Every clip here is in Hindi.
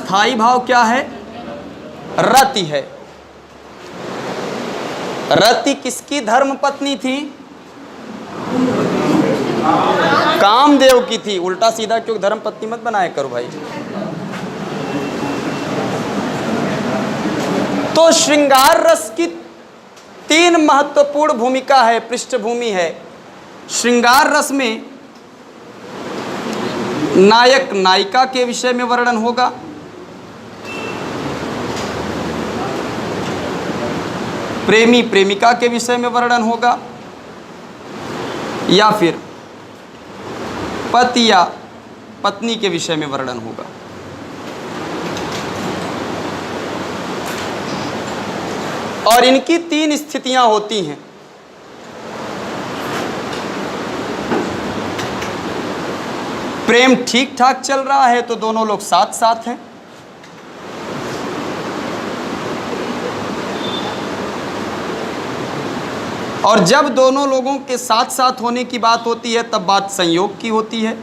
स्थाई भाव क्या है? रति है। रति किसकी धर्म पत्नी थी? कामदेव की थी। उल्टा सीधा क्यों धर्म पत्नी मत बनाया करो भाई। तो श्रृंगार रस की 3 महत्वपूर्ण भूमिका है, पृष्ठभूमि है। श्रृंगार रस में नायक नायिका के विषय में वर्णन होगा, प्रेमी प्रेमिका के विषय में वर्णन होगा, या फिर पति या पत्नी के विषय में वर्णन होगा। और इनकी 3 स्थितियां होती हैं। प्रेम ठीक ठाक चल रहा है तो दोनों लोग साथ साथ हैं। और जब दोनों लोगों के साथ साथ होने की बात होती है तब बात संयोग की होती है।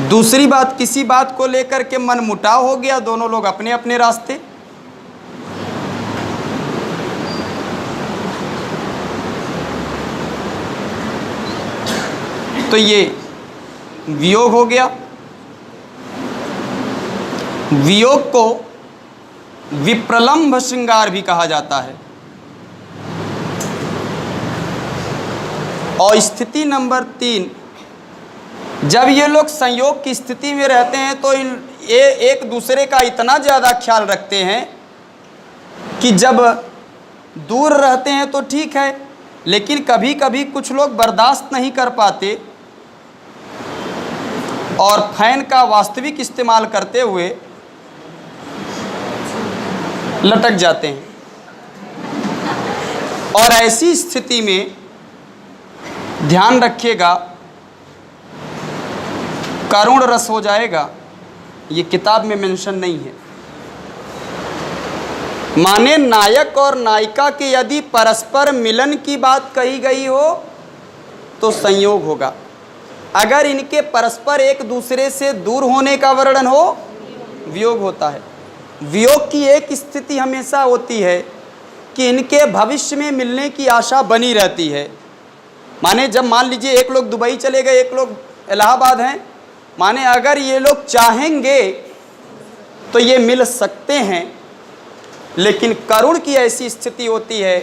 दूसरी बात, किसी बात को लेकर के मनमुटाव हो गया, दोनों लोग अपने अपने रास्ते। तो ये वियोग हो गया। वियोग को विप्रलंभ श्रृंगार भी कहा जाता है। और स्थिति नंबर 3, जब ये लोग संयोग की स्थिति में रहते हैं तो ये एक दूसरे का इतना ज़्यादा ख्याल रखते हैं कि जब दूर रहते हैं तो ठीक है, लेकिन कभी कभी कुछ लोग बर्दाश्त नहीं कर पाते और फैन का वास्तविक इस्तेमाल करते हुए लटक जाते हैं। और ऐसी स्थिति में ध्यान रखिएगा, करुण रस हो जाएगा। ये किताब में मेंशन नहीं है। माने नायक और नायिका के यदि परस्पर मिलन की बात कही गई हो तो संयोग होगा। अगर इनके परस्पर एक दूसरे से दूर होने का वर्णन हो, वियोग होता है। वियोग की एक स्थिति हमेशा होती है कि इनके भविष्य में मिलने की आशा बनी रहती है। माने जब मान लीजिए एक लोग दुबई चले गए, एक लोग इलाहाबाद हैं, माने अगर ये लोग चाहेंगे तो ये मिल सकते हैं। लेकिन करुण की ऐसी स्थिति होती है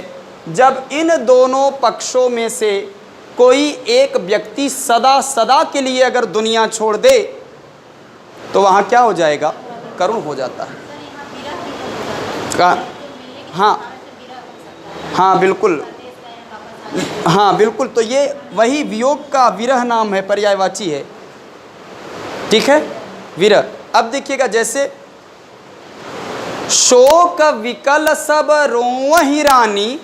जब इन दोनों पक्षों में से कोई एक व्यक्ति सदा सदा के लिए अगर दुनिया छोड़ दे तो वहाँ क्या हो जाएगा? करुण हो जाता है। हाँ बिल्कुल, हाँ बिल्कुल। तो ये वही वियोग का विरह नाम है, पर्यायवाची है। ठीक है, विरह। अब देखिएगा, जैसे शोक विकल सब रोवहि रानी,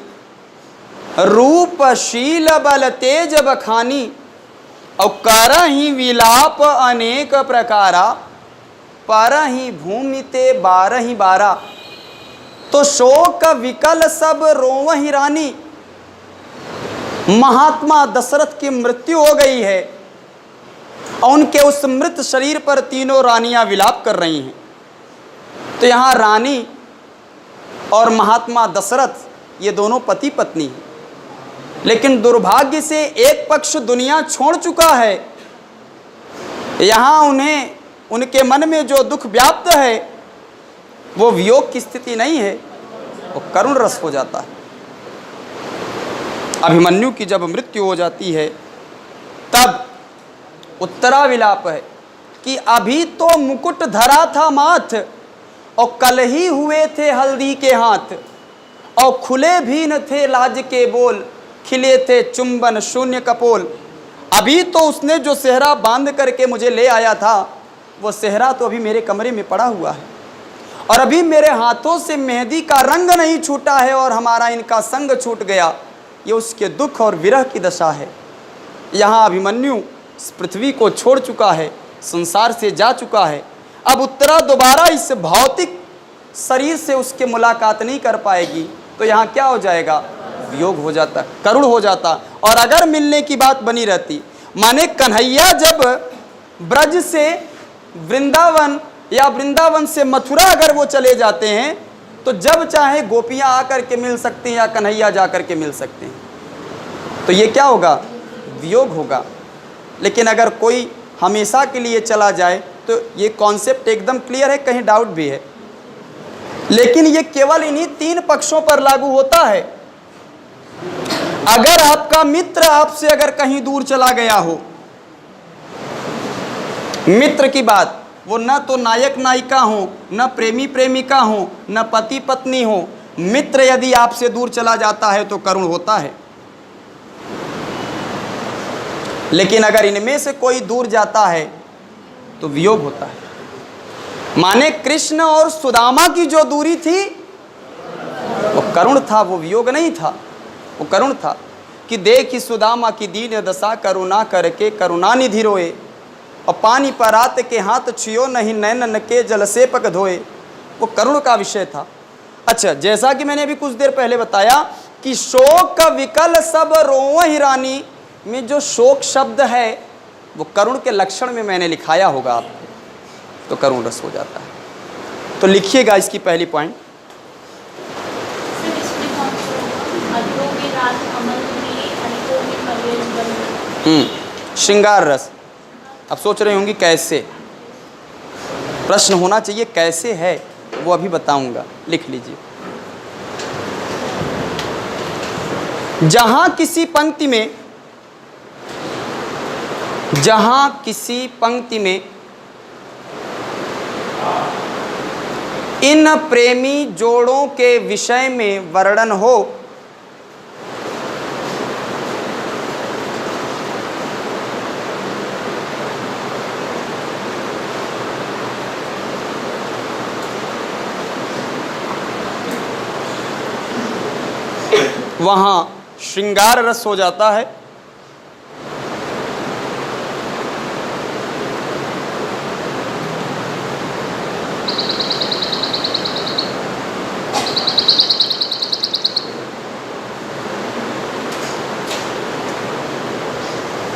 रूप शील बल तेज बखानी, और करहि विलाप अनेक प्रकारा, परहि भूमि ते बारहि बारा। तो शोक विकल सब रोवहि रानी, महात्मा दशरथ की मृत्यु हो गई है और उनके उस मृत शरीर पर तीनों रानियां विलाप कर रही हैं। तो यहाँ रानी और महात्मा दशरथ ये दोनों पति पत्नी हैं, लेकिन दुर्भाग्य से एक पक्ष दुनिया छोड़ चुका है। यहाँ उन्हें उनके मन में जो दुख व्याप्त है वो वियोग की स्थिति नहीं है, वो करुण रस हो जाता है। अभिमन्यु की जब मृत्यु हो जाती है तब उत्तरा विलाप है कि अभी तो मुकुट धरा था माथ, और कल ही हुए थे हल्दी के हाथ, और खुले भी न थे लाज के बोल, खिले थे चुंबन शून्य कपोल। अभी तो उसने जो सेहरा बांध करके मुझे ले आया था, वो सेहरा तो अभी मेरे कमरे में पड़ा हुआ है, और अभी मेरे हाथों से मेहंदी का रंग नहीं छूटा है, और हमारा इनका संग छूट गया। ये उसके दुख और विरह की दशा है। यहाँ अभिमन्यु इस पृथ्वी को छोड़ चुका है, संसार से जा चुका है। अब उत्तरा दोबारा इस भौतिक शरीर से उसके मुलाकात नहीं कर पाएगी, तो यहाँ क्या हो जाएगा? वियोग हो जाता, करुण हो जाता। और अगर मिलने की बात बनी रहती, माने कन्हैया जब ब्रज से वृंदावन या वृंदावन से मथुरा अगर वो चले जाते हैं तो जब चाहे गोपियां आकर के मिल सकती हैं या कन्हैया जाकर के मिल सकते हैं। तो ये क्या होगा? वियोग होगा। लेकिन अगर कोई हमेशा के लिए चला जाए तो ये कॉन्सेप्ट एकदम क्लियर है, कहीं डाउट भी है। लेकिन ये केवल इन्हीं 3 पक्षों पर लागू होता है। अगर आपका मित्र आपसे अगर कहीं दूर चला गया हो, मित्र की बात, वो न तो नायक नायिका हो, न प्रेमी प्रेमिका हो, न पति पत्नी हो, मित्र यदि आपसे दूर चला जाता है तो करुण होता है। लेकिन अगर इनमें से कोई दूर जाता है तो वियोग होता है। माने कृष्ण और सुदामा की जो दूरी थी वो करुण था, वो वियोग नहीं था, वो करुण था। कि देखी सुदामा की दीन दशा, करुणा करके करुणा निधि रोए, और पानी पर आत के हाथ छियो नहीं, नैनन के जल से पक धोए। वो करुण का विषय था। अच्छा, जैसा कि मैंने अभी कुछ देर पहले बताया कि शोक का विकल सब रोवहि रानी में जो शोक शब्द है वो करुण के लक्षण में मैंने लिखाया होगा आपको, तो करुण रस हो जाता है। तो लिखिएगा इसकी पहली पॉइंट। श्रृंगार रस। अब सोच रहे होंगे कैसे, प्रश्न होना चाहिए कैसे है, वो अभी बताऊंगा, लिख लीजिए। जहां किसी पंक्ति में इन प्रेमी जोड़ों के विषय में वर्णन हो, वहां श्रृंगार रस हो जाता है।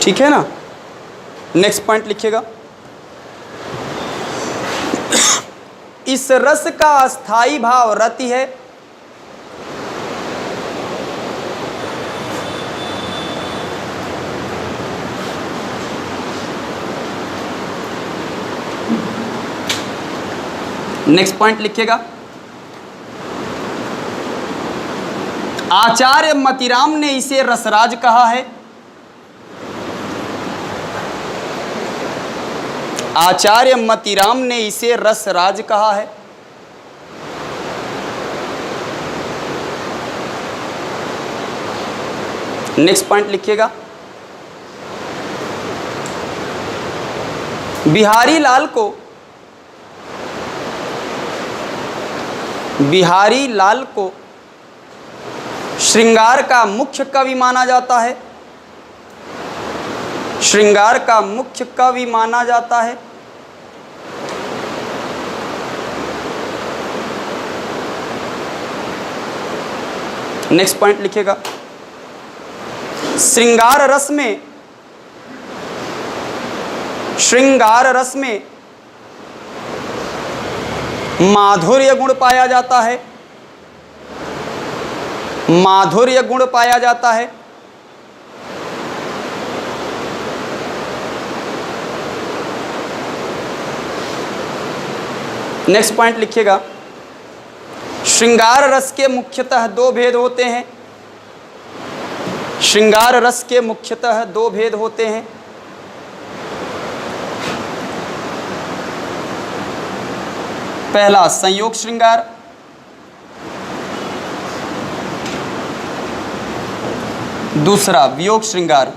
ठीक है ना? नेक्स्ट पॉइंट लिखिएगा। इस रस का अस्थाई भाव रति है। नेक्स्ट पॉइंट लिखिएगा। आचार्य मतिराम ने इसे रसराज कहा है। आचार्य मतिराम ने इसे रसराज कहा है। नेक्स्ट पॉइंट लिखिएगा। बिहारी लाल को श्रृंगार का मुख्य कवि माना जाता है। श्रृंगार का मुख्य कवि माना जाता है। नेक्स्ट पॉइंट लिखिएगा। श्रृंगार रस में माधुर्य गुण पाया जाता है। माधुर्य गुण पाया जाता है। नेक्स्ट पॉइंट लिखिएगा। श्रृंगार रस के मुख्यतः 2 भेद होते हैं। श्रृंगार रस के मुख्यतः 2 भेद होते हैं। पहला संयोग श्रृंगार, दूसरा वियोग श्रृंगार।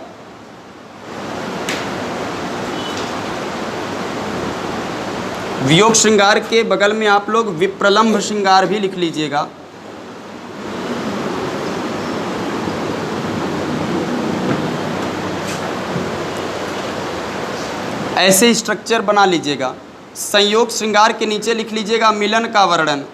वियोग श्रृंगार के बगल में आप लोग विप्रलंभ श्रृंगार भी लिख लीजिएगा। ऐसे स्ट्रक्चर बना लीजिएगा। संयोग श्रृंगार के नीचे लिख लीजिएगा मिलन का वर्णन।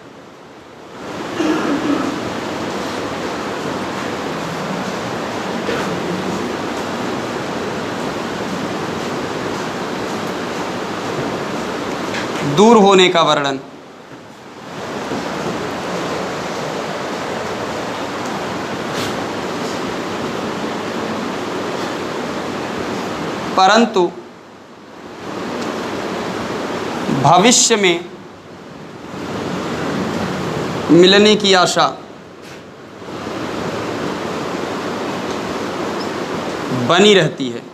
दूर होने का वर्णन। परंतु भविष्य में मिलने की आशा बनी रहती है।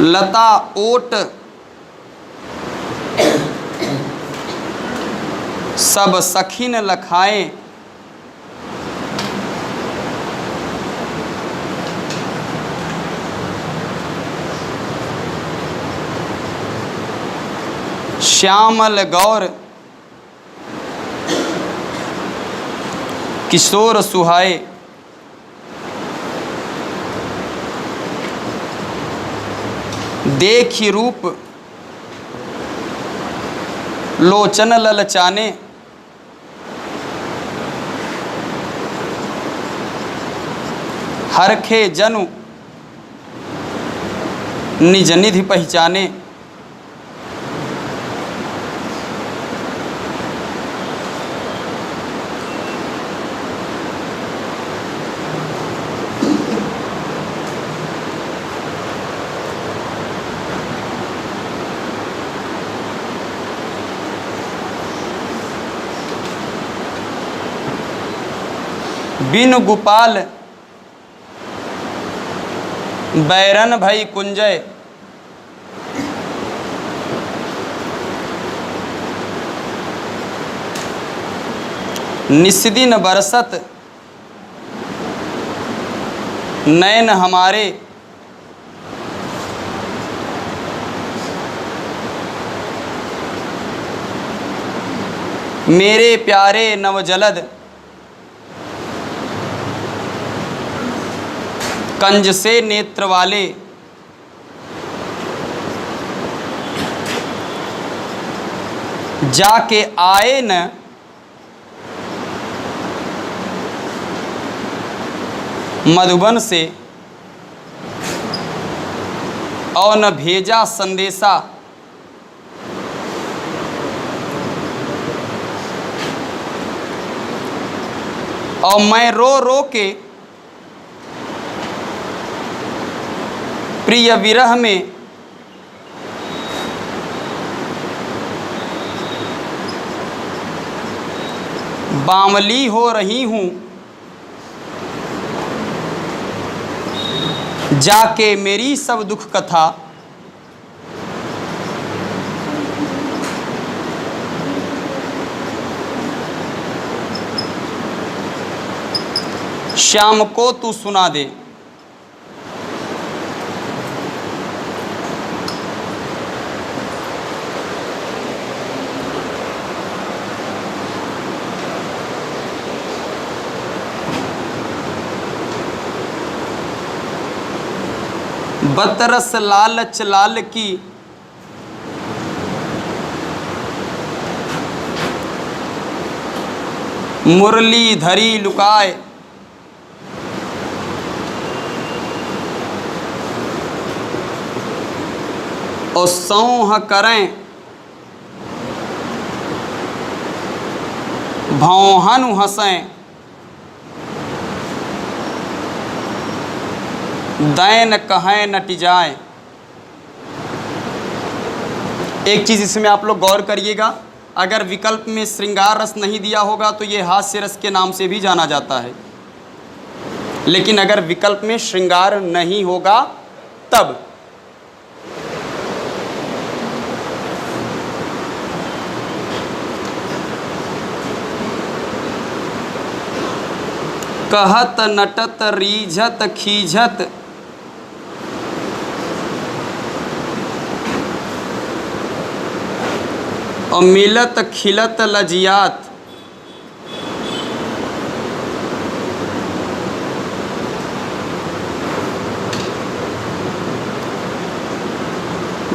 लता ओट सब सखिन लखाएं, श्यामल गौर किशोर सुहाए, देखी रूप लोचन ललचाने, हरखे जनु निज निधि पहचाने। बिनु गोपाल बैरन भई कुंजय, निस्दिन बरसत नैन हमारे, मेरे प्यारे नवजलद कंज से नेत्र वाले, जाके आए न मधुबन से, और न भेजा संदेशा, और मैं रो रो के प्रिय विरह में बावली हो रही हूँ, जाके मेरी सब दुख कथा श्याम को तू सुना दे। बतरस लालच लाल की मुरली धरी लुकाए, और सौह करें भौहनु हंसें, दैन कहें नट जाए। एक चीज़ इसमें आप लोग गौर करिएगा, अगर विकल्प में श्रृंगार रस नहीं दिया होगा तो ये हास्य रस के नाम से भी जाना जाता है, लेकिन अगर विकल्प में श्रृंगार नहीं होगा तब कहत नटत रीझत खीझत, और मिलत खिलत लजियात,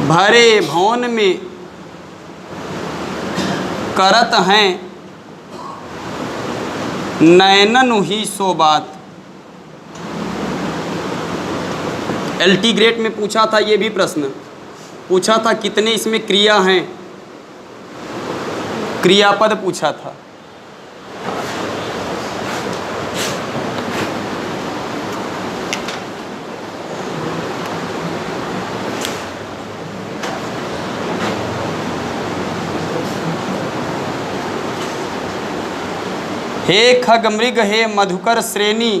भरे भवन में करत हैं नैनन ही सो बात। LT ग्रेड में पूछा था ये भी प्रश्न, पूछा था कितने इसमें क्रिया हैं, क्रियापद पूछा था। हे खग मृग हे मधुकर श्रेणी,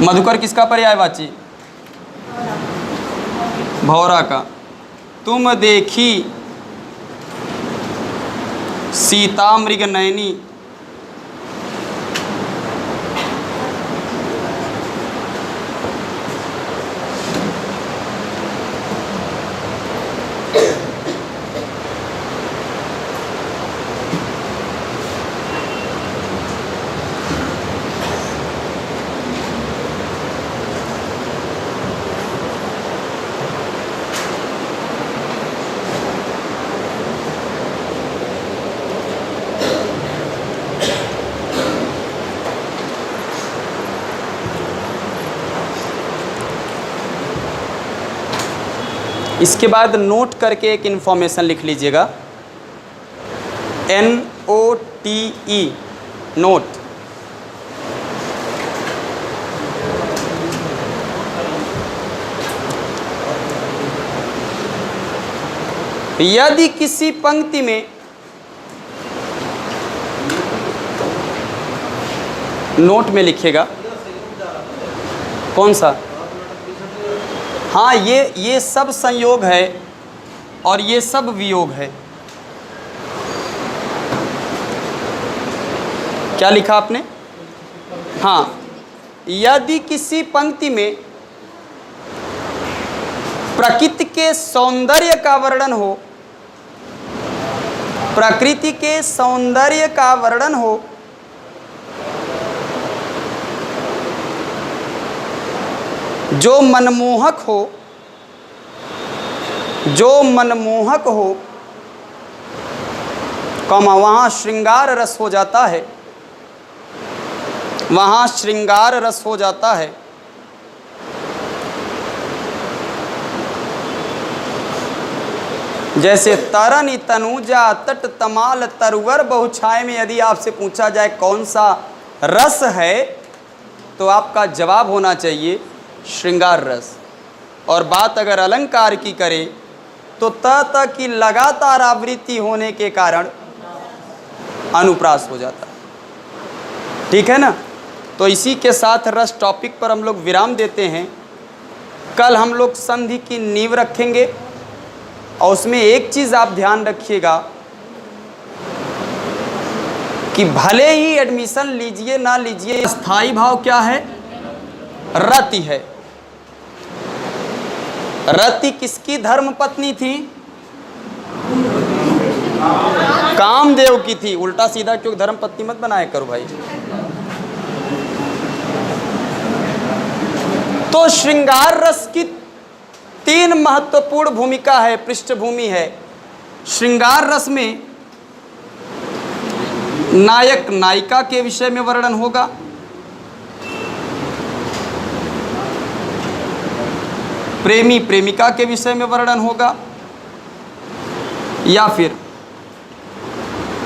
मधुकर किसका पर्यायवाची? भौरा का। तुम देखी सीता मृग नयनी, इसके बाद नोट करके एक इन्फॉर्मेशन लिख लीजिएगा, NOTE, नोट। यदि किसी पंक्ति में नोट में लिखिएगा, कौन सा? हाँ, ये सब संयोग है और ये सब वियोग है। क्या लिखा आपने? हाँ, यदि किसी पंक्ति में प्रकृति के सौंदर्य का वर्णन हो, प्रकृति के सौंदर्य का वर्णन हो, जो मनमोहक हो, जो मनमोहक हो, कमा वहाँ श्रृंगार रस हो जाता है, वहाँ श्रृंगार रस हो जाता है। जैसे तरनी तनुजा तट तमाल तरवर बहुछाय में यदि आपसे पूछा जाए कौन सा रस है, तो आपका जवाब होना चाहिए श्रृंगार रस। और बात अगर अलंकार की करें तो त की लगातार आवृत्ति होने के कारण अनुप्रास हो जाता है। ठीक है ना? तो इसी के साथ रस टॉपिक पर हम लोग विराम देते हैं। कल हम लोग संधि की नींव रखेंगे और उसमें एक चीज़ आप ध्यान रखिएगा कि भले ही एडमिशन लीजिए ना लीजिए, स्थायी भाव क्या है? रति है। रति किसकी धर्म पत्नी थी? कामदेव की थी। उल्टा सीधा क्यों धर्म पत्नी मत बनाया करो भाई। तो श्रृंगार रस की 3 महत्वपूर्ण भूमिका है, पृष्ठभूमि है। श्रृंगार रस में नायक नायिका के विषय में वर्णन होगा, प्रेमी प्रेमिका के विषय में वर्णन होगा, या फिर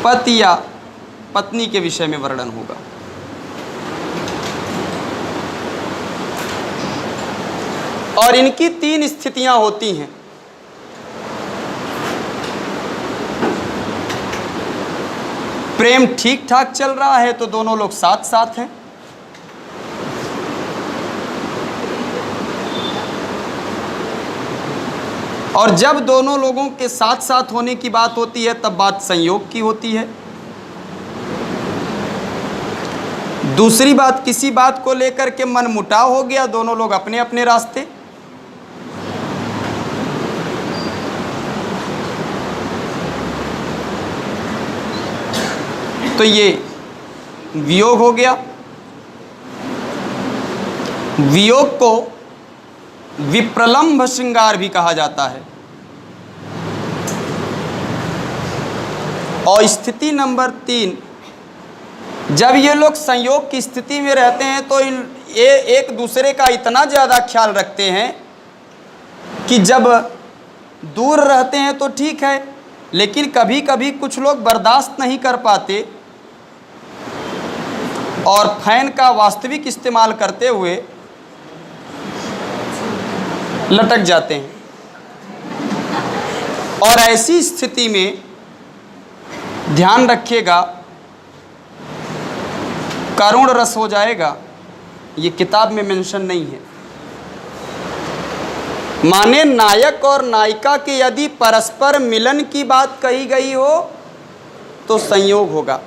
पति या पत्नी के विषय में वर्णन होगा। और इनकी 3 स्थितियां होती हैं। प्रेम ठीक ठाक चल रहा है तो दोनों लोग साथ साथ हैं, और जब दोनों लोगों के साथ साथ होने की बात होती है तब बात संयोग की होती है। दूसरी बात, किसी बात को लेकर के मनमुटाव हो गया, दोनों लोग अपने अपने रास्ते। तो ये वियोग हो गया। वियोग को विप्रलंभ श्रृंगार भी कहा जाता है। और स्थिति नंबर 3, जब ये लोग संयोग की स्थिति में रहते हैं तो ये एक दूसरे का इतना ज़्यादा ख्याल रखते हैं कि जब दूर रहते हैं तो ठीक है, लेकिन कभी कभी कुछ लोग बर्दाश्त नहीं कर पाते और फैन का वास्तविक इस्तेमाल करते हुए लटक जाते हैं। और ऐसी स्थिति में ध्यान रखिएगा, करुण रस हो जाएगा। ये किताब में मेंशन नहीं है। माने नायक और नायिका के यदि परस्पर मिलन की बात कही गई हो तो संयोग होगा।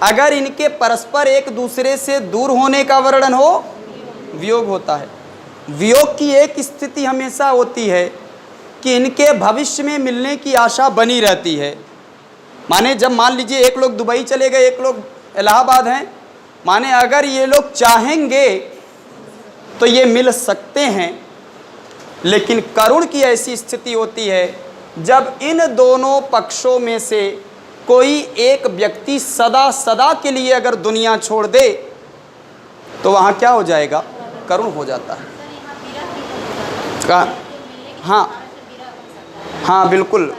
अगर इनके परस्पर एक दूसरे से दूर होने का वर्णन हो, वियोग होता है। वियोग की एक स्थिति हमेशा होती है कि इनके भविष्य में मिलने की आशा बनी रहती है। माने जब मान लीजिए एक लोग दुबई चले गए, एक लोग इलाहाबाद हैं, माने अगर ये लोग चाहेंगे तो ये मिल सकते हैं, लेकिन करुण की ऐसी स्थिति होती है जब इन दोनों पक्षों में से कोई एक व्यक्ति सदा सदा के लिए अगर दुनिया छोड़ दे तो वहाँ क्या हो जाएगा, करुण हो जाता है। हाँ बिल्कुल,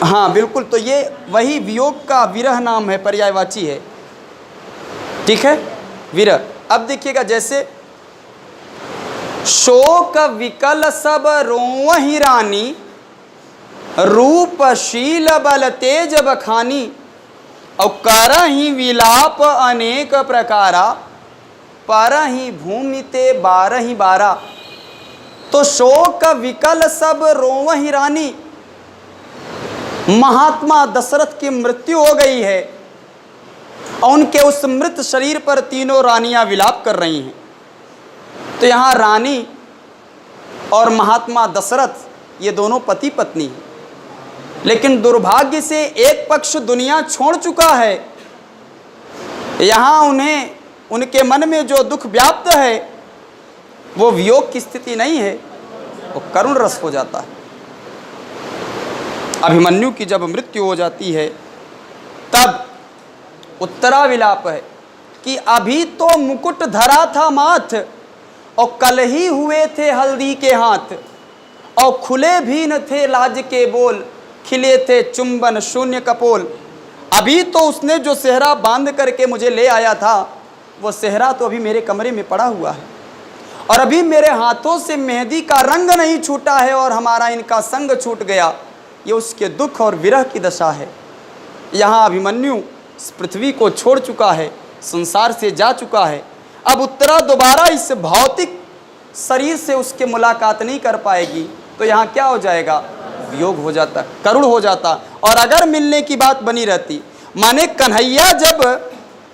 हाँ बिल्कुल। तो ये वही वियोग का विरह नाम है, पर्यायवाची है, ठीक है, विरह। अब देखिएगा, जैसे शोक विकल सब रोवहि रानी, रूप शील बल तेज बखानी, और करहि विलाप अनेक प्रकारा, परहि भूमि ते बारहि बारा। तो शोक विकल सब रोवहि रानी, महात्मा दशरथ की मृत्यु हो गई है और उनके उस मृत शरीर पर तीनों रानियां विलाप कर रही हैं। तो यहाँ रानी और महात्मा दशरथ ये दोनों पति पत्नी हैं, लेकिन दुर्भाग्य से एक पक्ष दुनिया छोड़ चुका है। यहाँ उन्हें उनके मन में जो दुख व्याप्त है वो वियोग की स्थिति नहीं है, वो करुण रस हो जाता है। अभिमन्यु की जब मृत्यु हो जाती है तब उत्तरा विलाप है कि अभी तो मुकुट धरा था माथ, और कल ही हुए थे हल्दी के हाथ, और खुले भी न थे लाज के बोल, खिले थे चुंबन शून्य कपोल। अभी तो उसने जो सेहरा बांध करके मुझे ले आया था, वो सेहरा तो अभी मेरे कमरे में पड़ा हुआ है, और अभी मेरे हाथों से मेहंदी का रंग नहीं छूटा है, और हमारा इनका संग छूट गया। ये उसके दुख और विरह की दशा है। यहाँ अभिमन्यु इस पृथ्वी को छोड़ चुका है, संसार से जा चुका है। अब उत्तरा दोबारा इस भौतिक शरीर से उसके मुलाकात नहीं कर पाएगी, तो यहाँ क्या हो जाएगा, वियोग हो जाता, करुण हो जाता। और अगर मिलने की बात बनी रहती, माने कन्हैया जब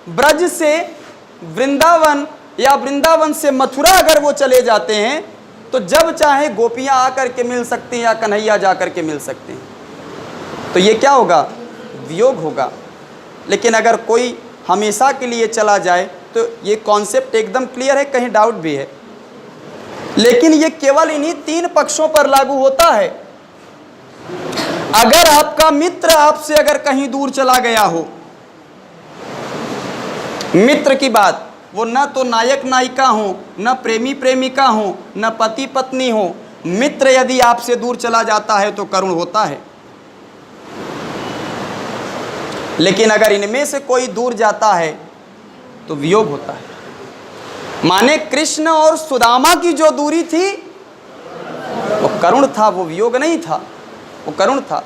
ब्रज से वृंदावन या वृंदावन से मथुरा अगर वो चले जाते हैं तो जब चाहे गोपियां आकर के मिल सकती हैं या कन्हैया जा कर के मिल सकते हैं, तो ये क्या होगा, वियोग होगा। लेकिन अगर कोई हमेशा के लिए चला जाए तो ये कॉन्सेप्ट एकदम क्लियर है, कहीं डाउट भी है। लेकिन ये केवल इन्हीं तीन पक्षों पर लागू होता है। अगर आपका मित्र आपसे अगर कहीं दूर चला गया हो, मित्र की बात, वो न तो नायक नायिका हो, न प्रेमी प्रेमिका हो, न पति पत्नी हो, मित्र यदि आपसे दूर चला जाता है तो करुण होता है। लेकिन अगर इनमें से कोई दूर जाता है तो वियोग होता है। माने कृष्ण और सुदामा की जो दूरी थी वो करुण था, वो वियोग नहीं था, वो करुण था।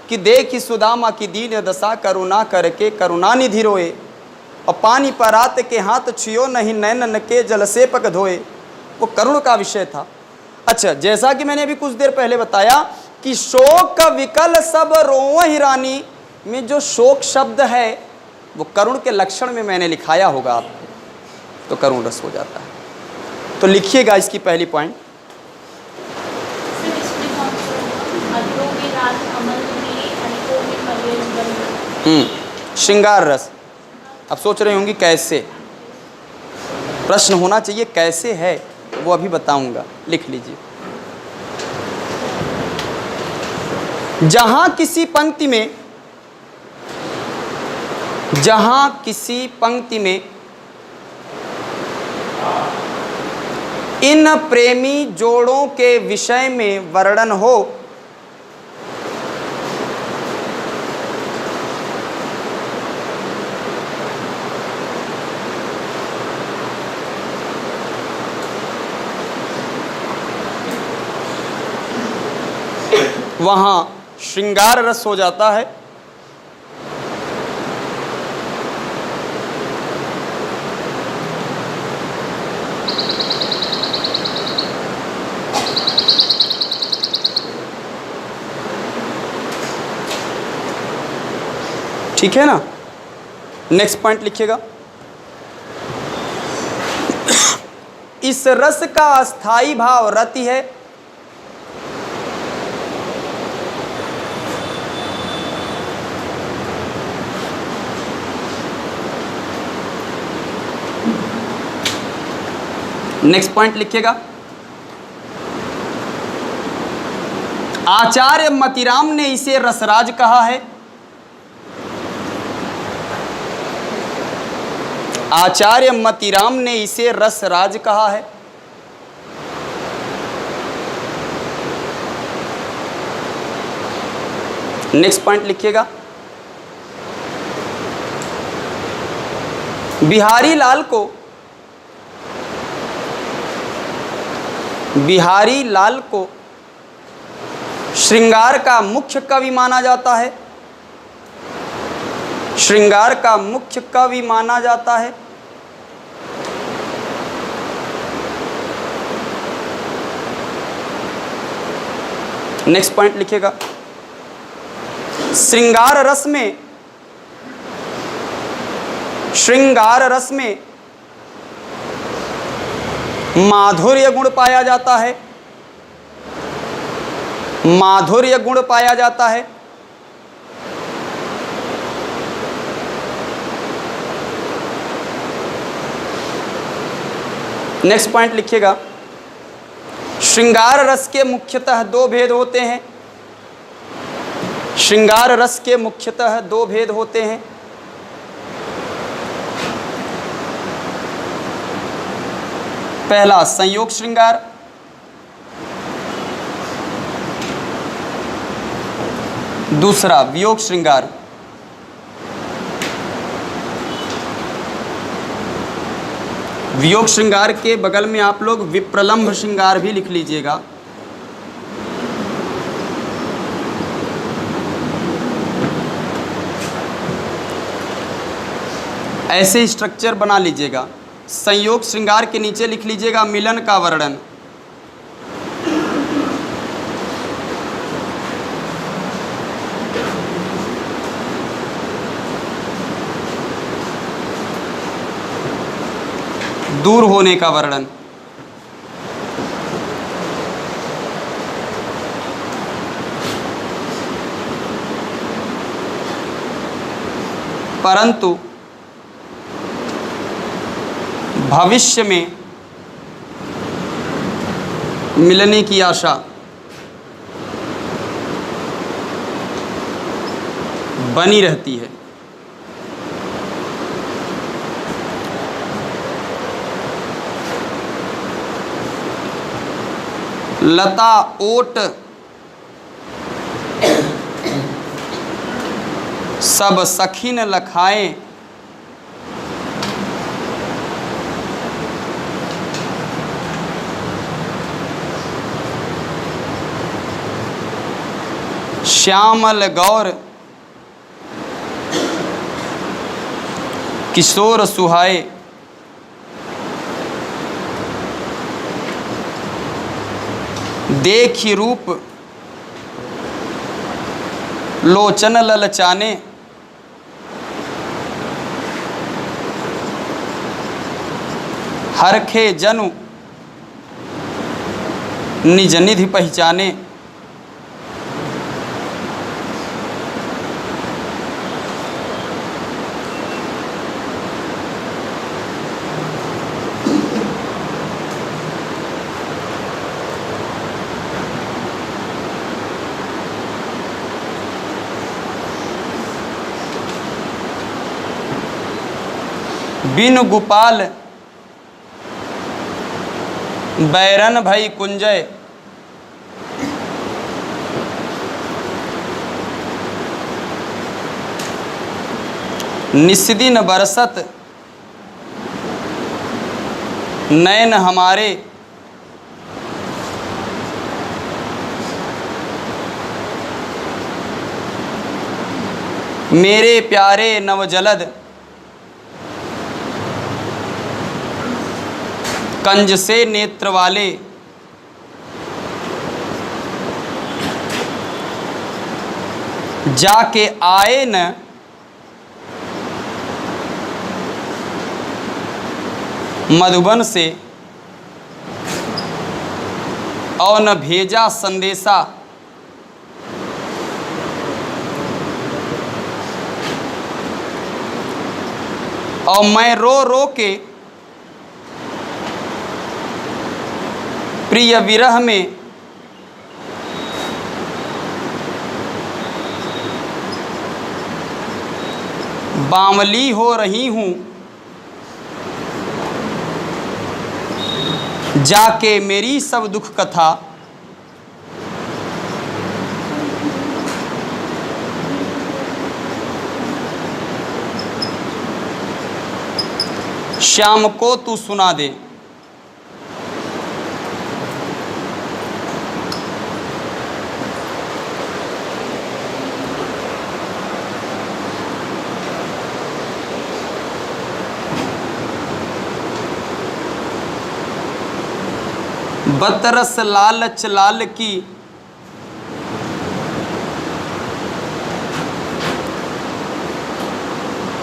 कि देखी सुदामा की दीन दशा, करुणा करके करुणा निधि रोए, और पानी पर आत के हाथ छुयो नहीं, नैनन के जल से पक धोए। वो करुण का विषय था। अच्छा, जैसा कि मैंने अभी कुछ देर पहले बताया कि शोक विकल सब रोवहि रानी में जो शोक शब्द है वो करुण के लक्षण में मैंने लिखाया होगा आपको, तो करुण रस हो जाता है। तो लिखिएगा इसकी पहली पॉइंट, श्रृंगार रस। अब सोच रहे होंगे कैसे, प्रश्न होना चाहिए कैसे है, वो अभी बताऊंगा, लिख लीजिए। जहां किसी पंक्ति में जहां किसी पंक्ति में इन प्रेमी जोड़ों के विषय में वर्णन हो वहां श्रृंगार रस हो जाता है। ठीक है ना। नेक्स्ट पॉइंट लिखिएगा, इस रस का अस्थाई भाव रति है। नेक्स्ट पॉइंट लिखिएगा, आचार्य मतिराम ने इसे रसराज कहा है। आचार्य मतिराम ने इसे रसराज कहा है। नेक्स्ट पॉइंट लिखिएगा, बिहारी लाल को श्रृंगार का मुख्य कवि माना जाता है। श्रृंगार का मुख्य कवि माना जाता है। नेक्स्ट पॉइंट लिखिएगा, श्रृंगार रस में माधुर्य गुण पाया जाता है। माधुर्य गुण पाया जाता है। नेक्स्ट पॉइंट लिखिएगा, श्रृंगार रस के मुख्यतः दो भेद होते हैं। श्रृंगार रस के मुख्यतः दो भेद होते हैं। पहला संयोग श्रृंगार, दूसरा वियोग श्रृंगार। वियोग श्रृंगार के बगल में आप लोग विप्रलंभ श्रृंगार भी लिख लीजिएगा। ऐसे स्ट्रक्चर बना लीजिएगा। संयोग श्रृंगार के नीचे लिख लीजिएगा मिलन का वर्णन। दूर होने का वर्णन। परंतु भविष्य में मिलने की आशा बनी रहती है। लता ओट सब सखीन लखाएं, श्यामल गौर किशोर सुहाए, देखी रूप लोचन ललचाने, हरखे जनु निज निधि पहचाने। बिनु गोपाल बैरन भई कुंजय, निस्दिन बरसत नैन हमारे, मेरे प्यारे नवजलद कंज से नेत्र वाले, जाके आए न मधुबन से, और न भेजा संदेशा, और मैं रो रो के प्रिय विरह में बामली हो रही हूँ, जाके मेरी सब दुख कथा श्याम को तू सुना दे। बतरस लालच लाल की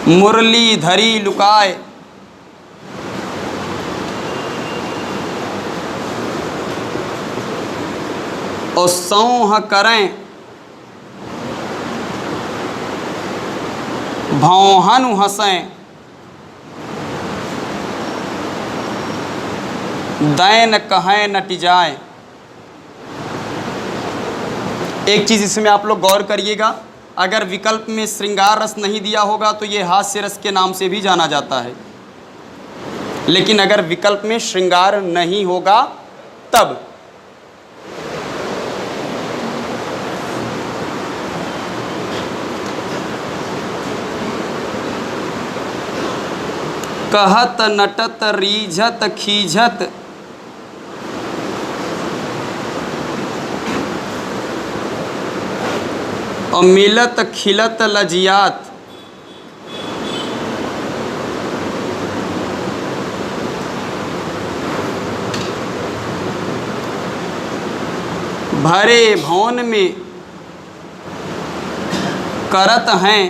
मुरली धरी लुकाए, और सौह करें भौहन हंसें, दैन कहें नट जाए। एक चीज़ इसमें आप लोग गौर करिएगा, अगर विकल्प में श्रृंगार रस नहीं दिया होगा तो ये हास्य रस के नाम से भी जाना जाता है, लेकिन अगर विकल्प में श्रृंगार नहीं होगा तब कहत नटत रीझत खीझत, और मिलत खिलत लजियात, भरे भवन में करत हैं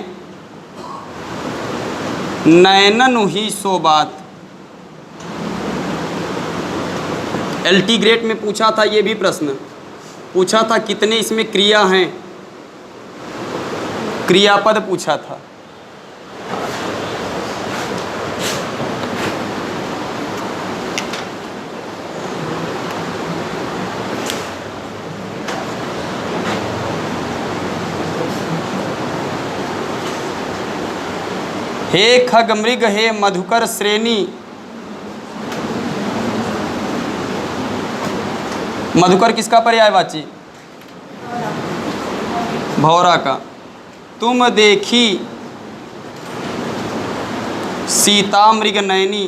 नैनन ही सो बात। एलटी ग्रेड में पूछा था, ये भी प्रश्न पूछा था कितने इसमें क्रिया हैं, क्रियापद पूछा था। हे खग मृग हे मधुकर श्रेणी, मधुकर किसका पर्यायवाची? भौरा का। तुम देखी सीता मृग नयनी,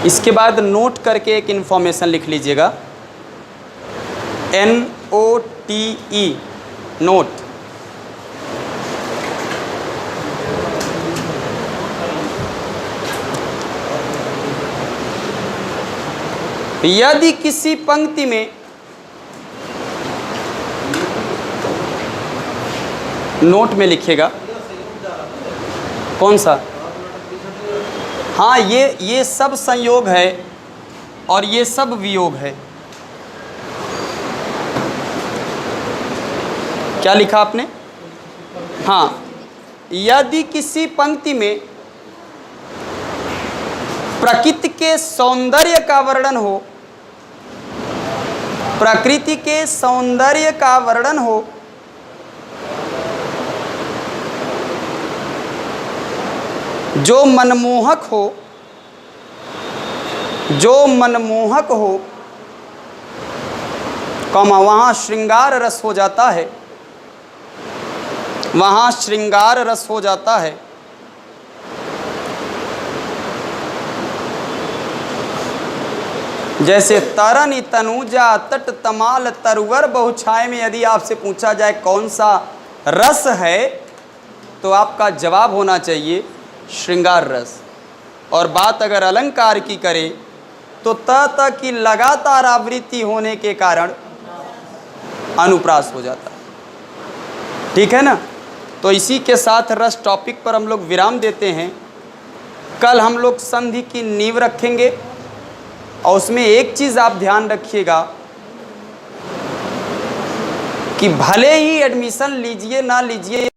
इसके बाद नोट करके एक इन्फॉर्मेशन लिख लीजिएगा, NOTE, नोट। यदि किसी पंक्ति में नोट में लिखिएगा। कौन सा? हाँ, ये सब संयोग है और ये सब वियोग है। क्या लिखा आपने? हाँ, यदि किसी पंक्ति में प्रकृति के सौंदर्य का वर्णन हो, प्रकृति के सौंदर्य का वर्णन हो, जो मनमोहक हो, जो मनमोहक हो, कमा वहाँ श्रृंगार रस हो जाता है, वहाँ श्रृंगार रस हो जाता है। जैसे तरनी तनुजा तट तमाल तरवर बहुछाय में यदि आपसे पूछा जाए कौन सा रस है, तो आपका जवाब होना चाहिए श्रृंगार रस। और बात अगर अलंकार की करें तो त की लगातार आवृत्ति होने के कारण अनुप्रास हो जाता है। ठीक है ना? तो इसी के साथ रस टॉपिक पर हम लोग विराम देते हैं। कल हम लोग संधि की नींव रखेंगे और उसमें एक चीज़ आप ध्यान रखिएगा कि भले ही एडमिशन लीजिए ना लीजिए,